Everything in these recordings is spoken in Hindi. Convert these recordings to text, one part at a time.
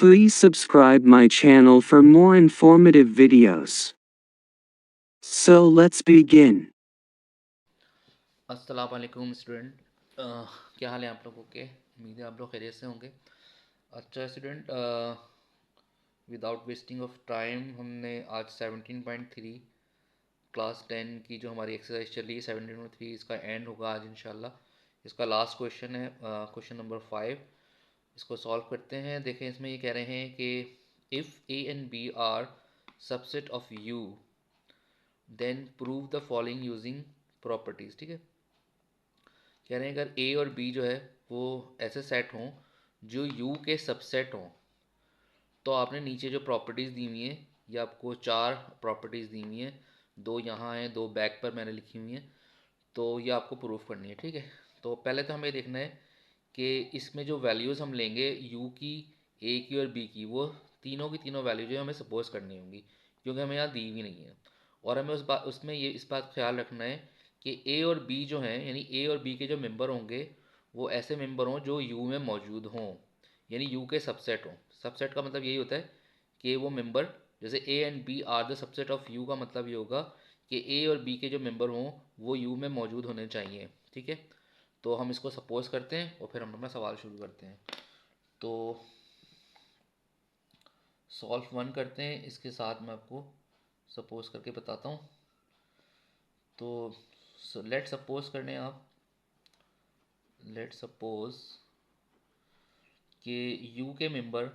Please subscribe my channel for more informative videos. So let's begin. अस्सलाम वालेकुम स्टूडेंट। क्या हाल है आप लोगों के? उम्मीद है आप लोग खैरियत से होंगे। अच्छा student, without wasting of time हमने आज 17.3 क्लास 10 की जो हमारी एक्सरसाइज चल रही है 17.3, इसका एंड होगा आज इंशाल्लाह। इसका लास्ट क्वेश्चन है, क्वेश्चन नंबर 5। इसको सॉल्व करते हैं। देखें, इसमें ये कह रहे हैं कि if A and B are subset of U then prove the following using properties. ठीक है, कह रहे हैं अगर ए और बी जो है वो ऐसे सेट हों जो यू के सबसेट हों, तो आपने नीचे जो प्रॉपर्टीज़ दी हुई हैं, ये आपको 4 प्रॉपर्टीज़ दी हुई हैं, 2 यहाँ हैं, 2 बैक पर मैंने लिखी हुई हैं, तो ये आपको प्रूफ करनी है। ठीक है, तो पहले तो हमें देखना है कि इसमें जो वैल्यूज़ हम लेंगे यू की, ए की और बी की, वो तीनों की तीनों वैल्यू जो हमें सपोज करनी होंगी, क्योंकि हमें यहाँ दी हुई नहीं है। और हमें उसमें ये इस बात का ख्याल रखना है कि ए और बी जो हैं, यानी ए और बी के जो मेंबर होंगे वो ऐसे मेंबर हों जो यू में मौजूद हों, यानी यू के सबसेट हों। सबसेट का मतलब यही होता है कि वो मेंबर, जैसे A and B are the subset of U, का मतलब ये होगा कि ए और बी के जो मेंबर हों वो यू में मौजूद होने चाहिए। ठीक है, तो हम इसको सपोज करते हैं और फिर हम अपना सवाल शुरू करते हैं। तो सॉल्व 1 करते हैं, इसके साथ मैं आपको सपोज करके बताता हूँ। तो लेट सपोज करने आप, लेट सपोज कि यू के मेंबर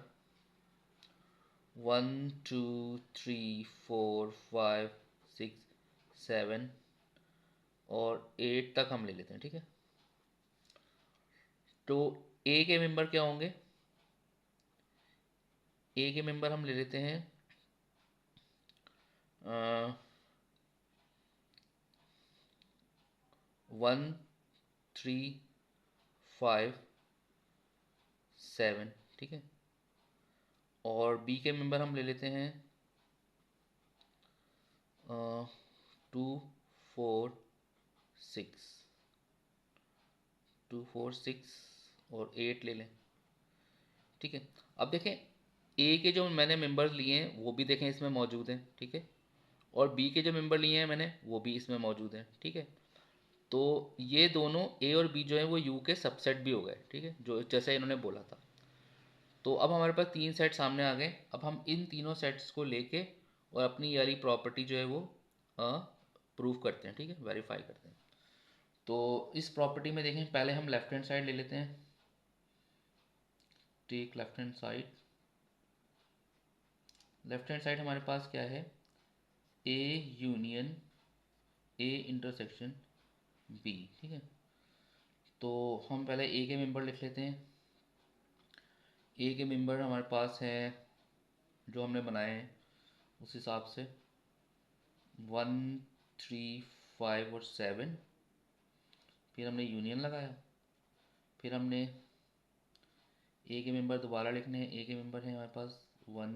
1 2 3 4 5 6 7 और 8 तक हम ले लेते हैं। ठीक है, तो ए के मेंबर क्या होंगे? ए के मेंबर हम ले लेते हैं 1 3 5 7। ठीक है, और बी के मेंबर हम ले लेते हैं 2 4 6, 2 4 6 और 8 ले लें। ठीक है, अब देखें ए के जो मैंने मेंबर्स लिए हैं वो भी देखें इसमें मौजूद हैं। ठीक है, और बी के जो मेंबर लिए हैं मैंने वो भी इसमें मौजूद हैं। ठीक है, तो ये दोनों ए और बी जो है वो यू के सबसेट भी हो गए। ठीक है, जो जैसे इन्होंने बोला था। तो अब हमारे पास 3 सेट सामने आ गए। अब हम इन तीनों सेट्स को लेके और अपनी यारी प्रॉपर्टी जो है वो प्रूव करते हैं। ठीक है, वेरीफाई करते हैं। तो इस प्रॉपर्टी में देखें, पहले हम लेफ्ट हैंड साइड ले लेते हैं। Take left hand side. Left hand side हमारे पास क्या है? A union A intersection B. ठीक है, तो हम पहले ए के मेंबर लिख लेते हैं। ए के मेंबर हमारे पास हैं जो हमने बनाए हैं उस हिसाब से 1 3 5 और 7। फिर हमने यूनियन लगाया। फिर हमने ए के मेंबर दोबारा लिखने हैं। ए के मेंबर हैं हमारे पास 1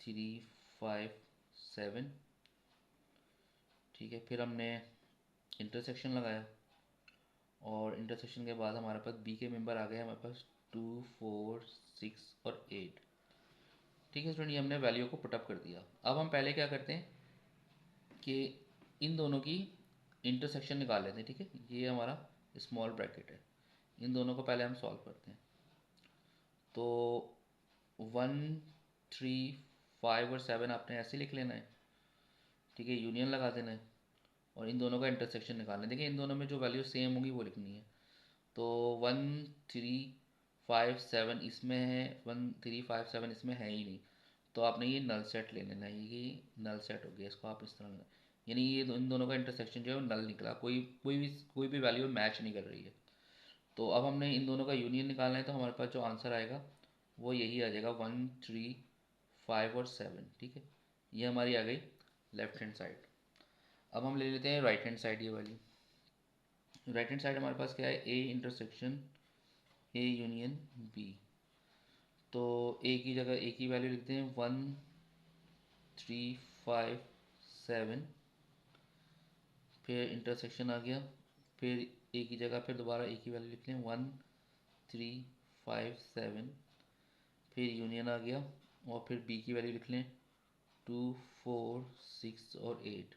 3 5 7। ठीक है, फिर हमने इंटरसेक्शन लगाया और इंटरसेक्शन के बाद हमारे पास बी के मेंबर आ गए हमारे पास 2 4 6 और 8। ठीक है स्टूडेंट, ये हमने वैल्यू को पुटअप कर दिया। अब हम पहले क्या करते हैं कि इन दोनों की इंटरसेक्शन निकाल लेते हैं। ठीक है, ये हमारा स्मॉल ब्रैकेट है। इन दोनों को पहले हम सॉल्व करते हैं। तो 1 3 5 और 7 आपने ऐसे लिख लेना है। ठीक है, यूनियन लगा देना है और इन दोनों का इंटरसेक्शन निकालना है। देखिए इन दोनों में जो वैल्यू सेम होगी वो लिखनी है। तो 1 3 5 7 इसमें है, 1 3 5 7 इसमें है ही नहीं, तो आपने ये नल सेट ले लेना है। ये नल सेट हो गया, इसको आप इस तरह लेना, यानी ये इन दोनों का इंटरसेक्शन जो है वो नल निकला, कोई भी वैल्यू मैच नहीं कर रही है। तो अब हमने इन दोनों का यूनियन निकालना है, तो हमारे पास जो आंसर आएगा वो यही आ जाएगा 1 3 5 और 7। ठीक है, ये हमारी आ गई लेफ्ट हैंड साइड। अब हम ले लेते हैं राइट हैंड साइड ये वाली। राइट हैंड साइड हमारे पास क्या है? A intersection A union B. तो ए की जगह ए की वैल्यू लिखते हैं 1 3 5 7। फिर इंटरसेक्शन आ गया। फिर ए की जगह फिर दोबारा ए की वैल्यू लिखते हैं 1 3 5 7। फिर यूनियन आ गया, और फिर बी की वैल्यू लिख लें 2, 4, 6 और 8।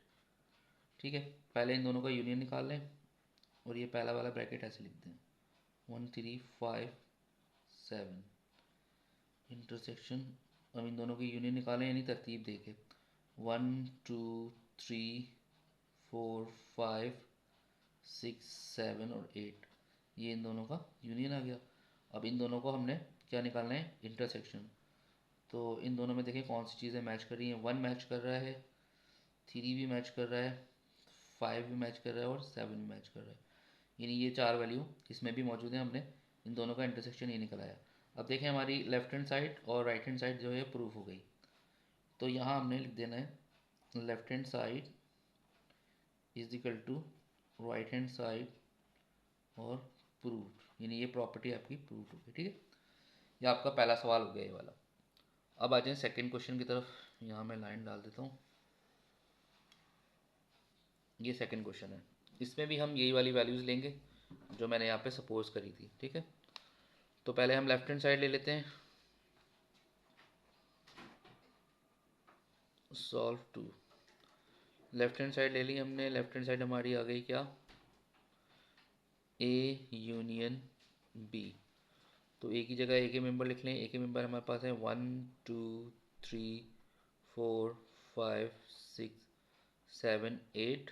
ठीक है, पहले इन दोनों का यूनियन निकाल लें, और ये पहला वाला ब्रैकेट ऐसे लिख दें 1, 3, 5, 7 इंटरसेक्शन। अब इन दोनों की यूनियन निकालें, यानी तरतीब देके 1, 2, 3, 4, 5, 6, 7 और 8, ये इन दोनों का यूनियन आ गया। अब इन दोनों को हमने क्या निकालना है, इंटरसेक्शन। तो इन दोनों में देखें कौन सी चीज़ें मैच कर रही हैं। 1 मैच कर रहा है, 3 भी मैच कर रहा है, 5 भी मैच कर रहा है और 7 भी मैच कर रहा है, यानी ये 4 वैल्यू इसमें भी मौजूद है। हमने इन दोनों का इंटरसेक्शन ये निकल आया। अब देखें हमारी लेफ्ट हैंड साइड और राइट हैंड साइड जो है प्रूफ हो गई। तो यहाँ हमने लिख देना है left hand side is equal to right hand side और प्रूफ, यानी ये प्रॉपर्टी आपकी प्रूफ हो गई। ठीक है, ये आपका पहला सवाल हो गया ये वाला। अब आ जाए सेकेंड क्वेश्चन की तरफ। यहाँ मैं लाइन डाल देता हूँ। ये सेकंड क्वेश्चन है, इसमें भी हम यही वाली वैल्यूज़ लेंगे जो मैंने यहाँ पे सपोज करी थी। ठीक है, तो पहले हम लेफ्ट हैंड साइड ले लेते हैं, solve two. Left hand side ले ली हमने, लेफ्ट हैंड साइड हमारी आ गई क्या, ए यूनियन बी। तो ए की जगह ए के मेंबर लिख लें। ए के मेंबर हमारे पास है 1, 2, 3, 4, 5, 6, 7, 8।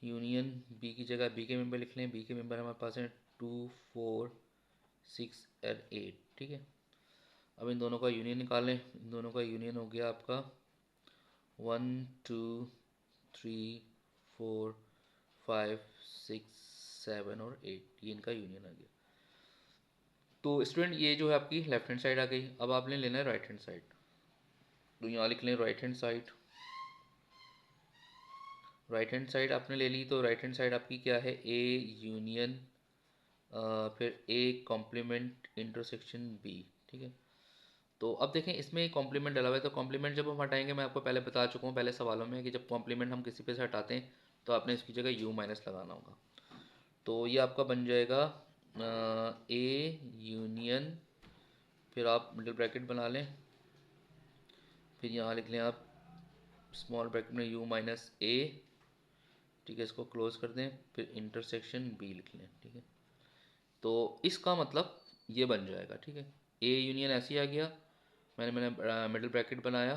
यूनियन बी की जगह बी के मेंबर लिख लें। बी के मेंबर हमारे पास हैं 2, 4, 6 और 8। ठीक है, अब इन दोनों का यूनियन निकाल लें। इन दोनों का यूनियन हो गया आपका 1, 2, 3, 4, 5, 6, 7 और 8, ये इनका यूनियन आ गया। तो स्टूडेंट ये जो है आपकी लेफ्ट हैंड साइड आ गई। अब आपने लेना है राइट हैंड साइड, तो यहाँ लिख लें right hand side. Right hand side आपने ले ली, तो राइट हैंड साइड आपकी क्या है, ए यूनियन फिर ए कॉम्प्लीमेंट इंटरसेक्शन बी। ठीक है, तो अब देखें इसमें कॉम्प्लीमेंट डला हुआ है, तो कॉम्प्लीमेंट जब हम हटाएंगे, मैं आपको पहले बता चुका हूँ पहले सवालों में कि जब कॉम्प्लीमेंट हम किसी पे से हटाते हैं तो आपने इसकी जगह यू माइनस लगाना होगा। तो ये आपका बन जाएगा ए यूनियन, फिर आप मिडिल ब्रैकेट बना लें, फिर यहाँ लिख लें आप स्मॉल ब्रैकेट में यू माइनस ए। ठीक है, इसको क्लोज कर दें, फिर इंटरसेक्शन बी लिख लें। ठीक है, तो इसका मतलब ये बन जाएगा। ठीक है, ए यूनियन ऐसे ही आ गया, मैंने मिडिल ब्रैकेट बनाया,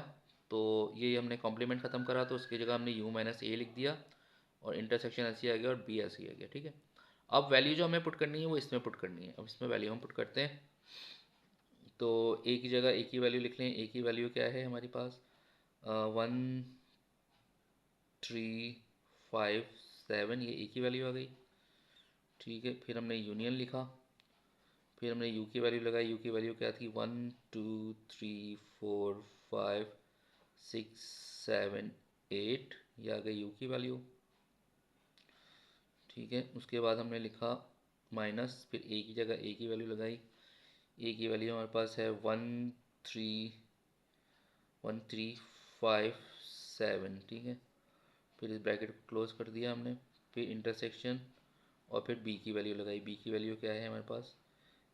तो ये हमने कॉम्प्लीमेंट ख़त्म करा तो उसकी जगह हमने यू माइनस ए लिख दिया, और इंटरसेक्शन ऐसे ही आ गया और बी ऐसे ही आ गया। ठीक है, अब वैल्यू जो हमें पुट करनी है वो इसमें पुट करनी है। अब इसमें वैल्यू हम पुट करते हैं, तो ए की जगह ए की वैल्यू लिख लें। ए की वैल्यू क्या है हमारे पास, 1, 3, 5, 7, ये ए की वैल्यू आ गई। ठीक है, फिर हमने यूनियन लिखा, फिर हमने यू की वैल्यू लगाई। यू की वैल्यू क्या थी, 1, 2, 3, 4, 5, 6, 7, 8, ये आ गई यू की वैल्यू। ठीक है, उसके बाद हमने लिखा माइनस, फिर ए की जगह ए की वैल्यू लगाई। ए की वैल्यू हमारे पास है 1, 3, 1, 3, 5, 7। ठीक है, फिर इस ब्रैकेट को क्लोज कर दिया हमने, फिर इंटरसेक्शन, और फिर बी की वैल्यू लगाई। बी की वैल्यू क्या है हमारे पास,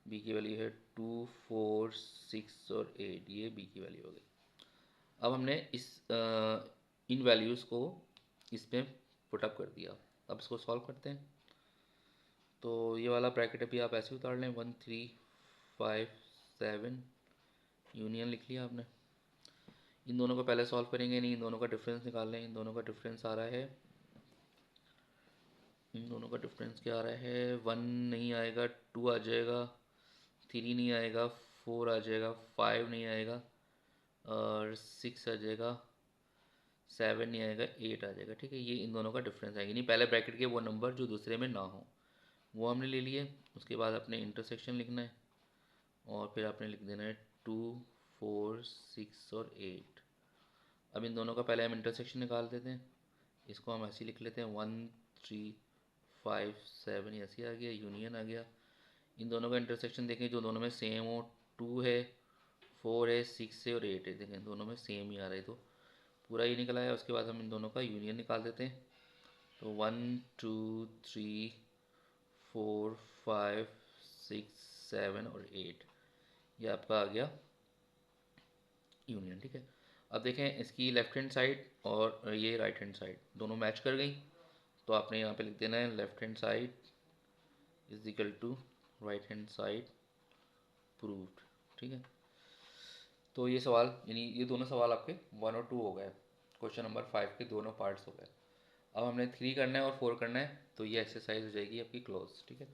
बी की वैल्यू है 2, 4, 6 और 8, ये बी की वैल्यू हो गई। अब हमने इन वैल्यूज़ को इसमें पुटअप कर दिया। अब इसको सॉल्व करते हैं, तो ये वाला ब्रैकेट अभी आप ऐसे उतार लें, 1, 3, 5, 7 यूनियन लिख लिया आपने। इन दोनों को पहले सॉल्व करेंगे, नहीं इन दोनों का डिफरेंस निकाल लें। इन दोनों का डिफरेंस आ रहा है, इन दोनों का डिफरेंस क्या आ रहा है, 1 नहीं आएगा, 2 आ जाएगा, 3 नहीं आएगा, 4 आ जाएगा, 5 नहीं आएगा, और 6 आ जाएगा, 7 नहीं आएगा, 8 आ जाएगा। ठीक है, ये इन दोनों का डिफरेंस आएगी, नहीं पहले ब्रैकेट के वो नंबर जो दूसरे में ना हो वो हमने ले लिए। उसके बाद अपने इंटरसेक्शन लिखना है, और फिर आपने लिख देना है 2, 4, 6 और 8। अब इन दोनों का पहले हम इंटरसेक्शन निकाल देते हैं, इसको हम ऐसे ही लिख लेते हैं 1, 3, 5, 7, ऐसे ही आ गया, यूनियन आ गया। इन दोनों का इंटरसेक्शन देखें जो दोनों में सेम हो, 2 है, 4 है, 6 है और 8 है, देखें दोनों में सेम ही आ रहा है, तो पूरा ही निकल आया। उसके बाद हम इन दोनों का यूनियन निकाल देते हैं, तो 1, 2, 3, 4, 5, 6, 7 और 8, ये आपका आ गया यूनियन, ठीक है। अब देखें इसकी लेफ्ट हैंड साइड और ये राइट हैंड साइड दोनों मैच कर गई, तो आपने यहाँ पे लिख देना है left hand side is equal to right hand side proved, ठीक है। तो ये सवाल यानी ये दोनों सवाल आपके 1 और 2 हो गए, क्वेश्चन नंबर 5 के दोनों पार्ट्स हो गए। अब हमने 3 करना है और 4 करना है, तो ये एक्सरसाइज हो जाएगी आपकी क्लोज, ठीक है।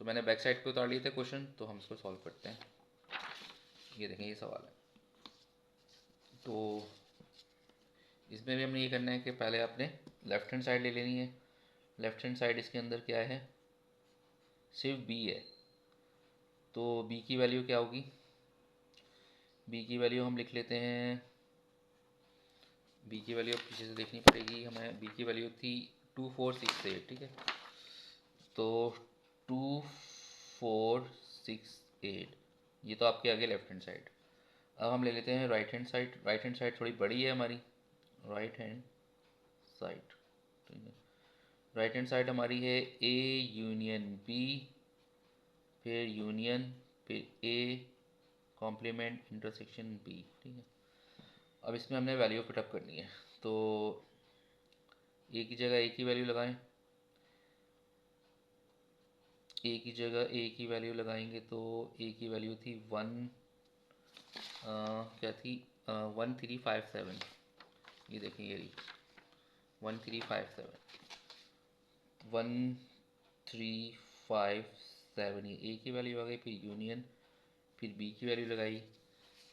तो मैंने बैक साइड पे उतार लिए थे क्वेश्चन, तो हम इसको सॉल्व करते हैं। ये देखें ये सवाल है, तो इसमें भी हमने ये करना है कि पहले आपने लेफ्ट हैंड साइड ले लेनी है। लेफ्ट हैंड साइड इसके अंदर क्या है, सिर्फ बी है, तो बी की वैल्यू क्या होगी, बी की वैल्यू हम लिख लेते हैं, बी की वैल्यू अब पीछे से देखनी पड़ेगी हमें। बी की वैल्यू थी 2468, ठीक है। तो 2468 ये तो आपके आगे लेफ्ट हैंड साइड। अब हम ले लेते हैं right hand side. Right hand side थोड़ी बड़ी है हमारी, राइट हैंड साइड, ठीक है। राइट हैंड साइड हमारी है ए यूनियन बी, फिर यूनियन, फिर ए कॉम्प्लीमेंट इंटरसेक्शन बी, ठीक है। अब इसमें हमने वैल्यू फिटअप करनी है, तो ए की जगह ए की वैल्यू लगाएं। ए की जगह ए की वैल्यू लगाएंगे तो ए की वैल्यू थी 1 क्या थी 1357, ये देखें ये रही 1357, 1357, ये ए की वैल्यू आ गई। फिर यूनियन, फिर बी की वैल्यू लगाई।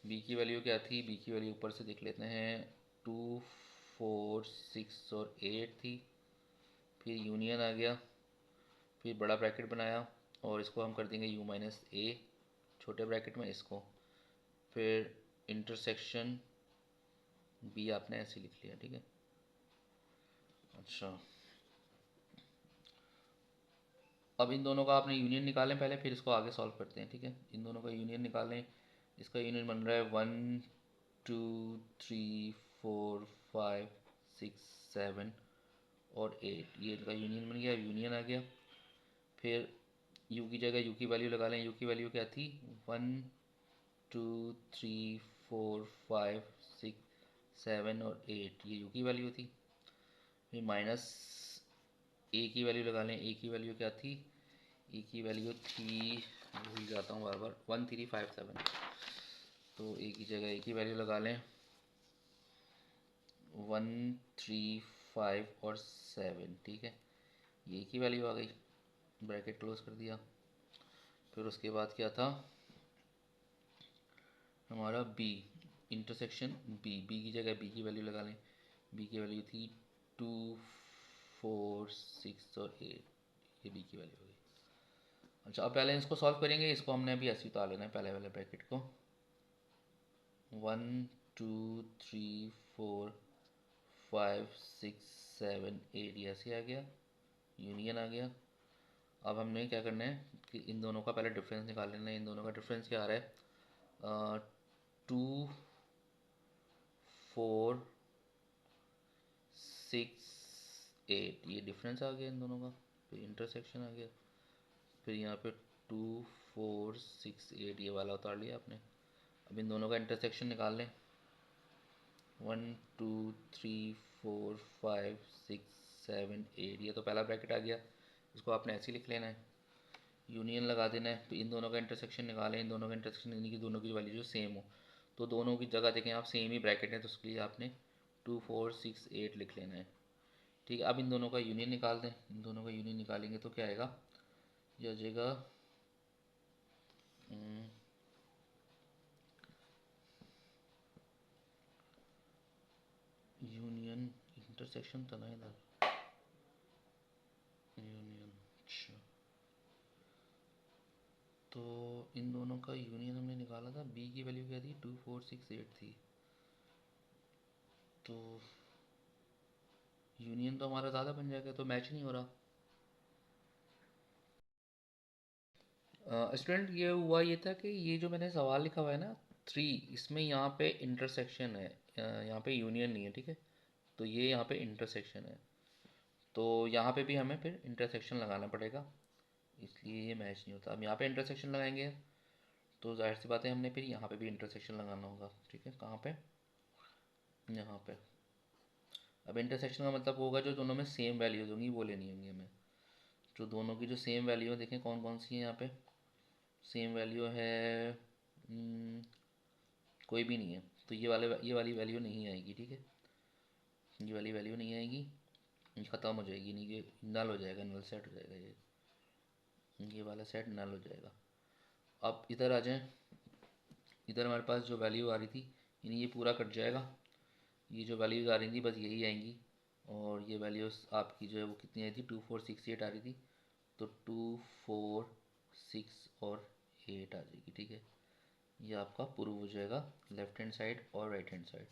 बी की वैल्यू क्या थी, बी की वैल्यू ऊपर से देख लेते हैं, 2 4 6 और 8 थी। फिर यूनियन आ गया, फिर बड़ा ब्रैकेट बनाया और इसको हम कर देंगे u माइनस ए छोटे ब्रैकेट में इसको, फिर इंटरसेक्शन बी आपने ऐसे लिख लिया, ठीक है। अच्छा, अब इन दोनों का आपने यूनियन निकालें पहले, फिर इसको आगे सॉल्व करते हैं, ठीक है। इन दोनों का यूनियन निकालें। इसका यूनियन बन रहा है 1 2 3 4 5 6 7 और 8, ये इनका यूनियन बन गया, यूनियन आ गया। फिर u की जगह u की वैल्यू लगा लें। u की वैल्यू क्या थी, 1 2 3 4 5 6 7 और 8, ये u की वैल्यू थी। फिर माइनस ए की वैल्यू लगा लें। ए की वैल्यू क्या थी, ए की वैल्यू थी, भूल जाता हूँ बार बार, 1357, तो ए की जगह ए की वैल्यू लगा लें 1 3 5 और 7, ठीक है। ये की वैल्यू आ गई, ब्रैकेट क्लोज कर दिया। फिर उसके बाद क्या था हमारा बी, इंटरसेक्शन बी, बी की जगह बी की वैल्यू लगा लें। बी की वैल्यू थी 2 4 6 और 8, ये बी की वैल्यू हो गई। अच्छा, अब पहले इसको सॉल्व करेंगे, इसको हमने अभी ऐसे उतार लेना है पहले वाले ब्रैकेट को। 1 2 3 4 5 6 7 8, ये ऐसे आ गया, यूनियन आ गया। अब हमने क्या करना है कि इन दोनों का पहले डिफरेंस निकाल लेना है। इन दोनों का डिफरेंस क्या आ रहा है, 2 4 6 8, ये डिफरेंस आ गया इन दोनों का। फिर इंटरसेक्शन आ गया, फिर यहाँ पे 2 4 6 8, ये वाला उतार लिया आपने। अब इन दोनों का इंटरसेक्शन निकाल लें। 1 2 3 4 5 6 7 8, ये तो पहला ब्रैकेट आ गया, इसको आपने ऐसे ही लिख लेना है। यूनियन लगा देना है, फिर इन दोनों का इंटरसेक्शन निकालें। इन दोनों का इंटरसेक्शन यानी कि दोनों की वैल्यू जो सेम हो, तो दोनों की जगह देखें आप सेम ही ब्रैकेट है, तो उसके लिए आपने 2 4 6 8 लिख लेना है, ठीक है। अब इन दोनों का यूनियन निकाल दें। इन दोनों का यूनियन निकालेंगे तो क्या आएगा, यह आ जाएगा यूनियन, इंटरसेक्शन था ना इधर, यूनियन, अच्छा। तो इन दोनों का यूनियन हमने निकाला था, बी की वैल्यू क्या थी, 2 4 6 8 थी, तो यूनियन तो हमारा ज़्यादा बन जाएगा, तो मैच नहीं हो रहा। स्टूडेंट ये हुआ ये था कि ये जो मैंने सवाल लिखा हुआ है ना 3, इसमें यहाँ पे इंटरसेक्शन है, यहाँ पे यूनियन नहीं है, ठीक है। तो ये यहाँ पे इंटरसेक्शन है, तो यहाँ पे भी हमें फिर इंटरसेक्शन लगाना पड़ेगा, इसलिए ये मैच नहीं होता। अब यहाँ पे इंटरसेक्शन लगाएंगे तो जाहिर सी बात है हमने फिर यहाँ पे भी इंटरसेक्शन लगाना होगा, ठीक है। कहाँ पे? यहाँ पे। अब इंटरसेक्शन का मतलब होगा जो दोनों में सेम वैल्यूज होंगी वो लेनी होंगी हमें। जो दोनों की जो सेम वैल्यू है, देखें कौन कौन सी है यहाँ पे। सेम वैल्यू है, कोई भी नहीं है, तो ये वाली वैल्यू नहीं आएगी, ठीक है। ये वाली वैल्यू नहीं आएगी, ये ख़त्म हो जाएगी, नहीं ये नल हो जाएगा, नल सेट हो जाएगा, ये वाला सेट नल हो जाएगा। अब इधर आ जाएं, इधर हमारे पास जो वैल्यू आ रही थी यानी ये पूरा कट जाएगा, ये जो वैल्यूज़ आ रही थी बस यही आएंगी। और ये वैल्यूज़ आपकी जो है वो कितनी आई थी, 2468 आ रही थी, तो 2 4 6 और 8 आ जाएगी, ठीक है। ये आपका प्रूव हो जाएगा लेफ्ट हैंड साइड और राइट हैंड साइड।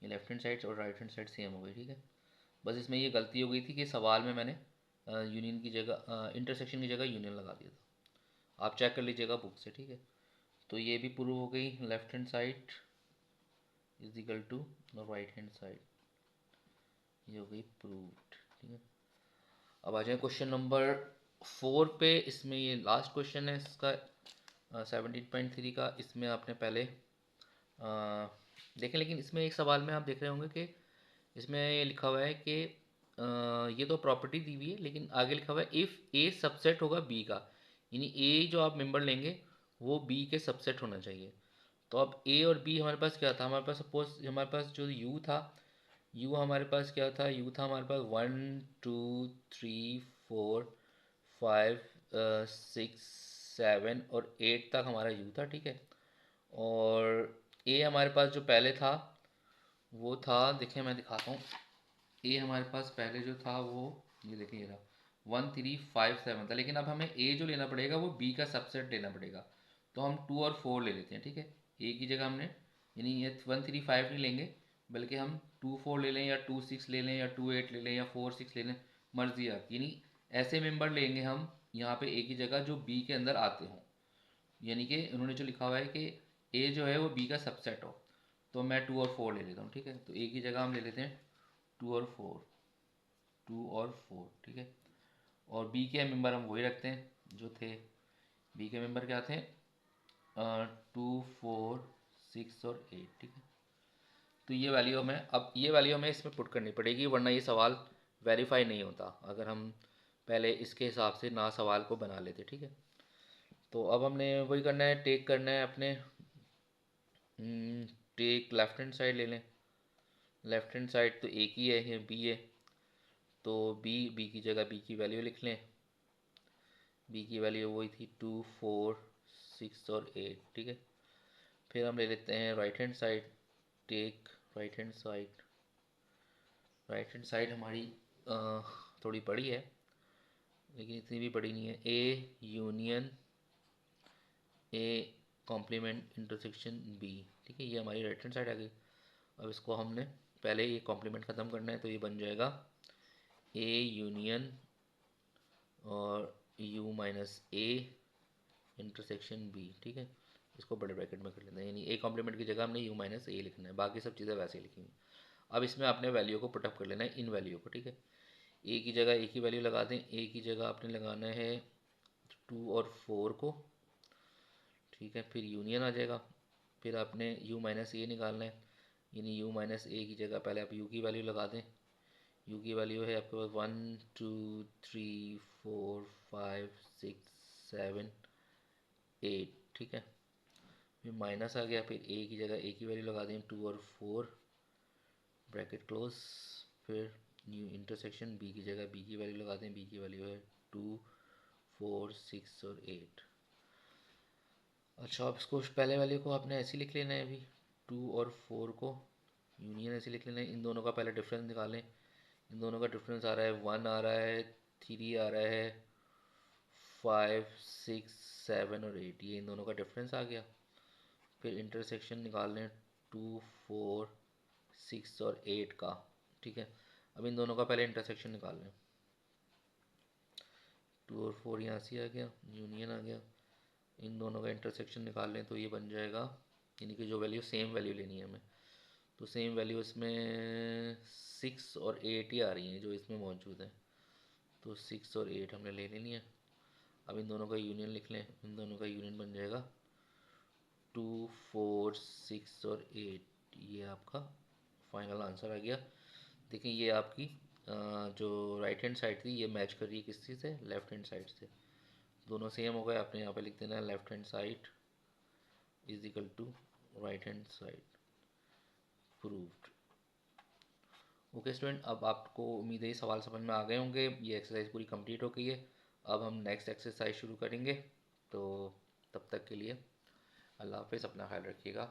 ये लेफ्ट हैंड साइड और राइट हैंड साइड सेम हो गई, ठीक है। बस इसमें ये गलती हो गई थी कि सवाल में मैंने यूनियन की जगह इंटरसेक्शन की जगह यूनियन लगा दिया था। आप चेक कर लीजिएगा बुक से, ठीक है। तो ये भी प्रूव हो गई, left hand side is equal to right hand side, ये हो गई प्रूव्ड, ठीक है। अब आ जाए क्वेश्चन नंबर 4 पे। इसमें ये लास्ट क्वेश्चन है इसका 17.3 का। इसमें आपने पहले देखें, लेकिन इसमें एक सवाल में आप देख रहे होंगे कि इसमें ये लिखा हुआ है कि ये तो प्रॉपर्टी दी हुई है, लेकिन आगे लिखा हुआ है इफ़ ए सबसेट होगा बी का, यानी ए जो आप मेंबर लेंगे वो बी के सबसेट होना चाहिए। तो अब ए और बी हमारे पास क्या था, हमारे पास सपोज हमारे पास जो यू था, यू हमारे पास क्या था, यू था हमारे पास 1 2 3 4 5 6 7 और 8 तक हमारा यू था, ठीक है। और ए हमारे पास जो पहले था वो था, देखिए मैं दिखाता हूँ। ए हमारे पास पहले जो था वो, ये देखिए ये रहा, 1357 था। लेकिन अब हमें ए जो लेना पड़ेगा वो बी का सबसेट लेना पड़ेगा। तो हम 2 और 4 ले लेते हैं, ठीक है। ए की जगह हमने, यानी ये 135 नहीं लेंगे, बल्कि हम 2 4 ले लें या 2 6 ले लें या 2 8 ले लें या 4 6 ले लें, मर्जी आपकी। यानी ऐसे मेंबर लेंगे हम यहाँ पे ए की जगह जो बी के अंदर आते हों। यानी कि उन्होंने जो लिखा हुआ है कि ए जो है वो बी का सबसेट हो, तो मैं 2 और 4 ले लेता हूँ, ठीक है। तो ए की जगह हम ले लेते हैं 2 और 4, 2 और 4, ठीक है। और बी के मेंबर हम वही रखते हैं जो थे। बी के मेंबर क्या थे, 2 4 6 और 8, ठीक है। तो ये वैल्यू हमें, अब ये वैल्यू हमें इसमें पुट करनी पड़ेगी, वरना ये सवाल वेरीफाई नहीं होता अगर हम पहले इसके हिसाब से ना सवाल को बना लेते, ठीक है। तो अब हमने वही करना है, टेक करना है अपने, टेक लेफ्ट हैंड साइड ले लें। लेफ्ट हैंड साइड तो एक ही है, बी है, तो बी की जगह बी की वैल्यू लिख लें। बी की वैल्यू वही थी 2 4 6 और 8, ठीक है। फिर हम ले लेते हैं right hand side, take right hand side. Right hand side हमारी थोड़ी बड़ी है, लेकिन इतनी भी बड़ी नहीं है। A union A complement intersection B, ठीक है। ये हमारी राइट हैंड साइड आ गई। अब इसको हमने पहले ये कॉम्प्लीमेंट ख़त्म करना है, तो ये बन जाएगा ए यूनियन और U minus A intersection B, ठीक है। इसको बड़े ब्रैकेट में कर लेते हैं, यानी ए कॉम्प्लीमेंट की जगह हमने यू माइनस ए लिखना है, बाकी सब चीज़ें वैसे ही लिखी हुई। अब इसमें आपने वैल्यू को पुटअप कर लेना है, इन वैल्यू को, ठीक है। ए की जगह ए की वैल्यू लगा दें, ए की जगह आपने लगाना है 2 और 4 को, ठीक है। फिर यूनियन आ जाएगा, फिर आपने यू माइनस ए निकालना है, यानी यू माइनस ए की जगह पहले आप यू की वैल्यू लगा दें। यू की वैल्यू है आपके पास 1 2 3 4 5 6 7 8, ठीक है। फिर माइनस आ गया, फिर ए की जगह ए की वैल्यू लगा दें 2 और 4, ब्रैकेट क्लोज। फिर न्यू इंटरसेक्शन बी की जगह बी की वैल्यू लगा दें, बी की वैल्यू है 2 4 6 और 8। अच्छा, अब इसको पहले वाले को आपने ऐसे लिख लेना है, अभी 2 और 4 को यूनियन ऐसे लिख लेना है। इन दोनों का पहले डिफरेंस निकालें। इन दोनों का डिफरेंस आ रहा है 1 आ रहा है, 3 आ रहा है, 5 6 7 और 8, ये इन दोनों का डिफरेंस आ गया। फिर इंटरसेक्शन निकाल लें 2 4 6 और 8 का, ठीक है। अब इन दोनों का पहले इंटरसेक्शन निकाल लें। 2 और 4 यहाँ से आ गया, यूनियन आ गया। इन दोनों का इंटरसेक्शन निकाल लें तो ये बन जाएगा, यानी कि जो वैल्यू सेम वैल्यू लेनी है हमें, तो सेम वैल्यू इसमें 6 और 8 ही आ रही हैं जो इसमें मौजूद है। तो 6 और 8 हमने ले लेनी है। अब इन दोनों का यूनियन लिख लें, इन दोनों का यूनियन बन जाएगा 2, 4, 6 और 8, ये आपका फाइनल आंसर आ गया। देखिए ये आपकी जो राइट हैंड साइड थी ये मैच कर रही है किस चीज़ से, लेफ्ट हैंड साइड से। दोनों सेम हो गए। आपने यहाँ पे लिख देना है left hand side is equal to right hand side, proved. Okay student, अब आपको उम्मीद है ये सवाल समझ में आ गए होंगे। ये एक्सरसाइज पूरी कंप्लीट हो गई है। अब हम नेक्स्ट एक्सरसाइज शुरू करेंगे। तो तब तक के लिए अल्लाह हाफिज़, अपना ख्याल रखिएगा।